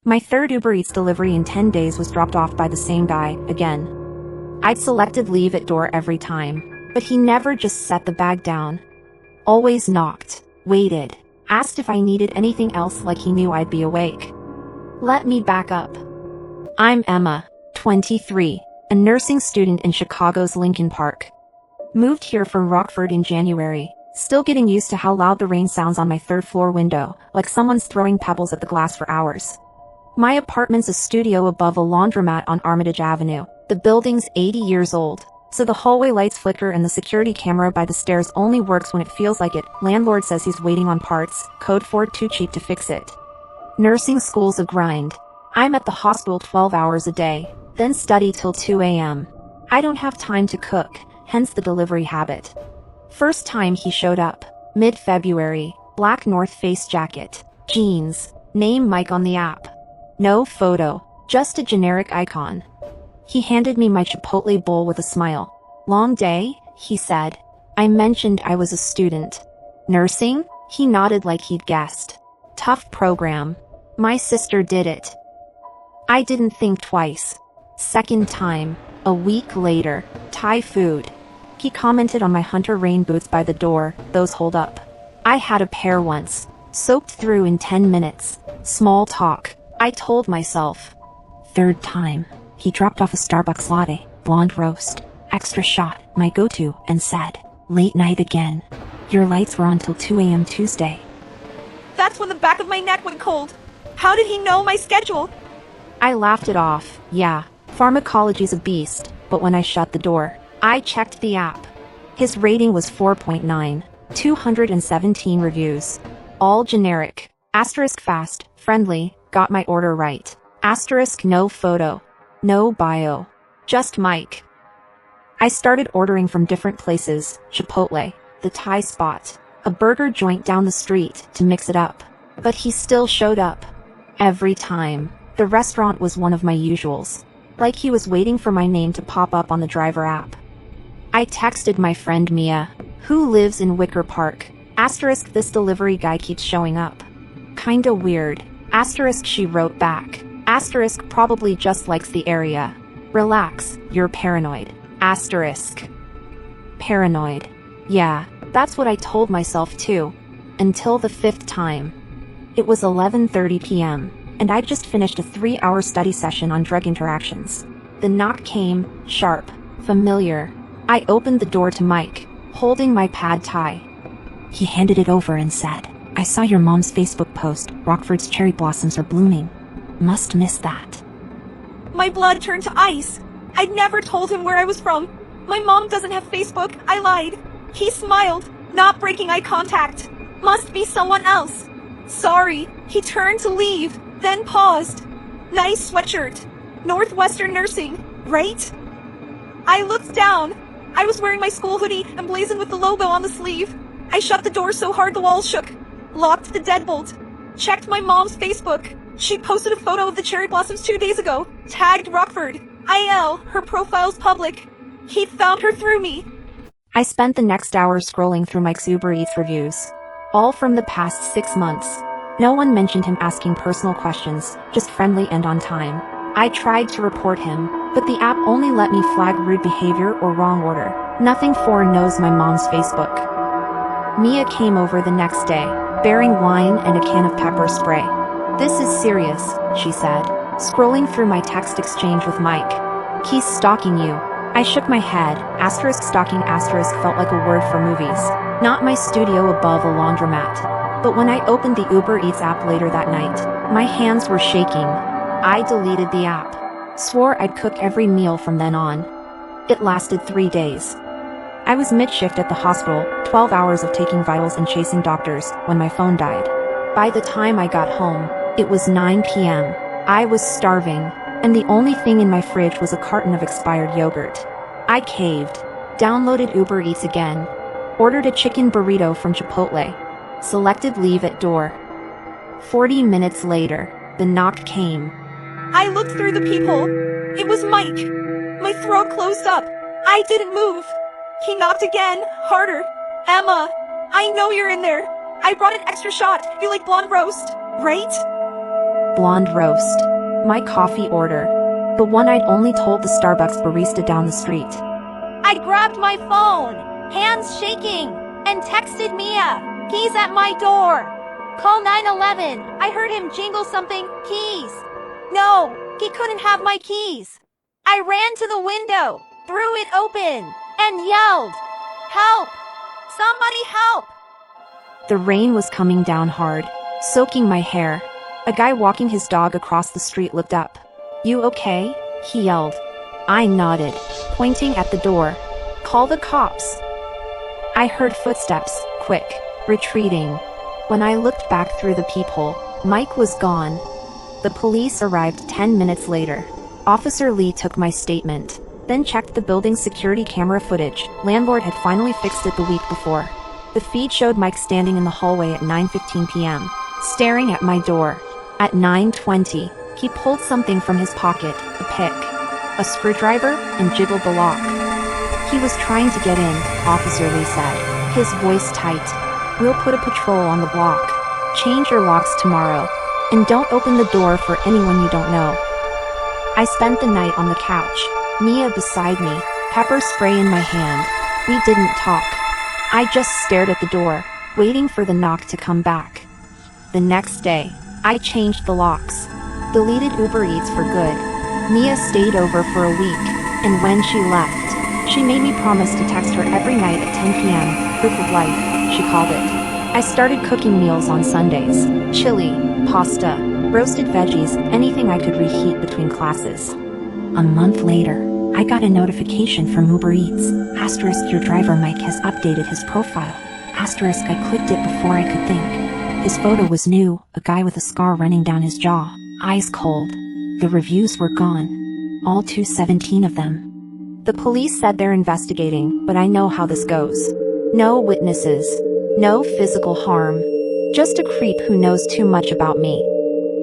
My third Uber Eats delivery in 10 days was dropped off by the same guy, again. I'd selected leave at door every time, but he never just set the bag down. Always knocked, waited, asked if I needed anything else like he knew I'd be awake. Let me back up. I'm Emma, 23, a nursing student in Chicago's Lincoln Park. Moved here from Rockford in January, still getting used to how loud the rain sounds on my third-floor window, like someone's throwing pebbles at the glass for hours. My apartment's a studio above a laundromat on Armitage Avenue. The building's 80 years old, so the hallway lights flicker and the security camera by the stairs only works when it feels like it. Landlord says he's waiting on parts, code for too cheap to fix it. Nursing school's a grind. I'm at the hospital 12 hours a day, then study till 2 a.m. I don't have time to cook, hence the delivery habit. First time he showed up, mid-February, black North Face jacket, jeans, name Mike on the app. No photo, just a generic icon. He handed me my Chipotle bowl with a smile. Long day, he said. I mentioned I was a student. Nursing? He nodded like he'd guessed. Tough program. My sister did it. I didn't think twice. Second time, a week later, Thai food. He commented on my Hunter rain boots by the door, those hold up. I had a pair once. Soaked through in 10 minutes. Small talk. I told myself. Third time. He dropped off a Starbucks latte, blonde roast, extra shot, my go-to, and said, late night again. Your lights were on till 2 a.m. Tuesday. That's when the back of my neck went cold. How did he know my schedule? I laughed it off. Yeah, pharmacology's a beast, but when I shut the door, I checked the app. His rating was 4.9, 217 reviews. All generic. Asterisk fast, friendly, got my order right. Asterisk no photo. No bio. Just Mike. I started ordering from different places, Chipotle, the Thai spot, a burger joint down the street, to mix it up. But he still showed up. Every time. The restaurant was one of my usuals. Like he was waiting for my name to pop up on the driver app. I texted my friend Mia, who lives in Wicker Park. Asterisk this delivery guy keeps showing up. Kinda weird. Asterisk she wrote back. Asterisk probably just likes the area. Relax, you're paranoid. Asterisk. Paranoid. Yeah, that's what I told myself too. Until the fifth time. It was 11:30 p.m., and I'd just finished a 3-hour study session on drug interactions. The knock came, sharp, familiar. I opened the door to Mike, holding my pad thai. He handed it over and said, I saw your mom's Facebook post, Rockford's cherry blossoms are blooming. Must miss that. My blood turned to ice. I'd never told him where I was from. My mom doesn't have Facebook, I lied. He smiled, not breaking eye contact. Must be someone else. Sorry. He turned to leave, then paused. Nice sweatshirt. Northwestern Nursing, right? I looked down. I was wearing my school hoodie, emblazoned with the logo on the sleeve. I shut the door so hard the walls shook. Locked the deadbolt. Checked my mom's Facebook. She posted a photo of the cherry blossoms 2 days ago. Tagged Rockford. IL, her profile's public. He found her through me. I spent the next hour scrolling through Mike's Uber Eats reviews. All from the past 6 months. No one mentioned him asking personal questions, just friendly and on time. I tried to report him, but the app only let me flag rude behavior or wrong order. Nothing foreign knows my mom's Facebook. Mia came over the next day, bearing wine and a can of pepper spray. This is serious, she said, scrolling through my text exchange with Mike. He's stalking you. I shook my head. Asterisk stalking asterisk felt like a word for movies. Not my studio above a laundromat. But when I opened the Uber Eats app later that night, my hands were shaking. I deleted the app. Swore I'd cook every meal from then on. It lasted 3 days. I was mid-shift at the hospital, 12 hours of taking vitals and chasing doctors, when my phone died. By the time I got home, it was 9 p.m. I was starving, and the only thing in my fridge was a carton of expired yogurt. I caved, downloaded Uber Eats again, ordered a chicken burrito from Chipotle, selected leave at door. 40 minutes later, the knock came. I looked through the peephole. It was Mike. My throat closed up. I didn't move. He knocked again, harder. Emma, I know you're in there. I brought an extra shot. You like blonde roast, right? blonde roast. My coffee order. The one I'd only told the Starbucks barista down the street. I grabbed my phone, hands shaking, and texted Mia, "He's at my door. Call 911. I heard him jingle something, keys." No, he couldn't have my keys. I ran to the window, threw it open, and yelled, "Help! Somebody help!" The rain was coming down hard, soaking my hair. A guy walking his dog across the street looked up. "You okay?" he yelled. I nodded, pointing at the door. "Call the cops." I heard footsteps, quick, retreating. When I looked back through the peephole, Mike was gone. The police arrived 10 minutes later. Officer Lee took my statement, then checked the building's security camera footage. Landlord had finally fixed it the week before. The feed showed Mike standing in the hallway at 9:15 p.m., staring at my door. At 9:20, he pulled something from his pocket, a pick, a screwdriver, and jiggled the lock. He was trying to get in, Officer Lee said, his voice tight. "We'll put a patrol on the block. Change your locks tomorrow. And don't open the door for anyone you don't know." I spent the night on the couch, Mia beside me, pepper spray in my hand. We didn't talk. I just stared at the door, waiting for the knock to come back. The next day, I changed the locks. Deleted Uber Eats for good. Mia stayed over for a week, and when she left, she made me promise to text her every night at 10 p.m., proof of life, she called it. I started cooking meals on Sundays, chili, pasta, roasted veggies, anything I could reheat between classes. A month later, I got a notification from Uber Eats. * your driver Mike has updated his profile. * I clicked it before I could think. His photo was new, a guy with a scar running down his jaw, eyes cold. The reviews were gone. All 217 of them. The police said they're investigating, but I know how this goes. No witnesses. No physical harm. Just a creep who knows too much about me.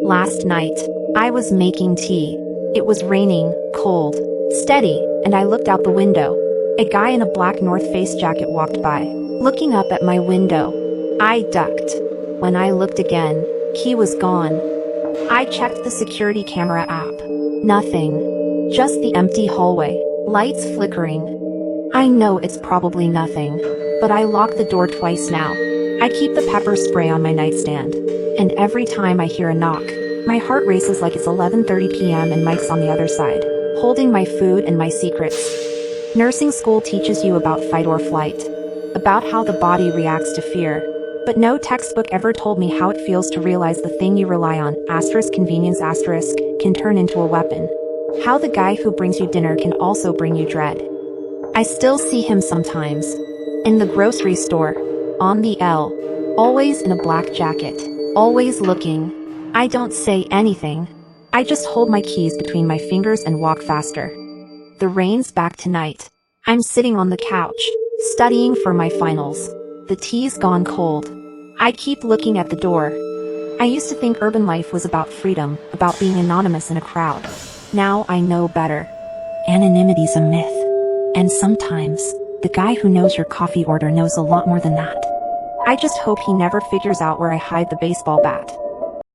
Last night, I was making tea. It was raining, cold, steady, and I looked out the window. A guy in a black North Face jacket walked by, looking up at my window. I ducked. When I looked again, he was gone. I checked the security camera app. Nothing. Just the empty hallway, lights flickering. I know it's probably nothing, but I locked the door twice now. I keep the pepper spray on my nightstand, and every time I hear a knock, my heart races like it's 11:30 p.m. and Mike's on the other side, holding my food and my secrets. Nursing school teaches you about fight or flight, about how the body reacts to fear, but no textbook ever told me how it feels to realize the thing you rely on, convenience, can turn into a weapon. How the guy who brings you dinner can also bring you dread. I still see him sometimes. In the grocery store. On the L. Always in a black jacket. Always looking. I don't say anything. I just hold my keys between my fingers and walk faster. The rain's back tonight. I'm sitting on the couch, studying for my finals. The tea's gone cold. I keep looking at the door. I used to think urban life was about freedom, about being anonymous in a crowd. Now I know better. Anonymity's a myth. And sometimes, the guy who knows your coffee order knows a lot more than that. I just hope he never figures out where I hide the baseball bat.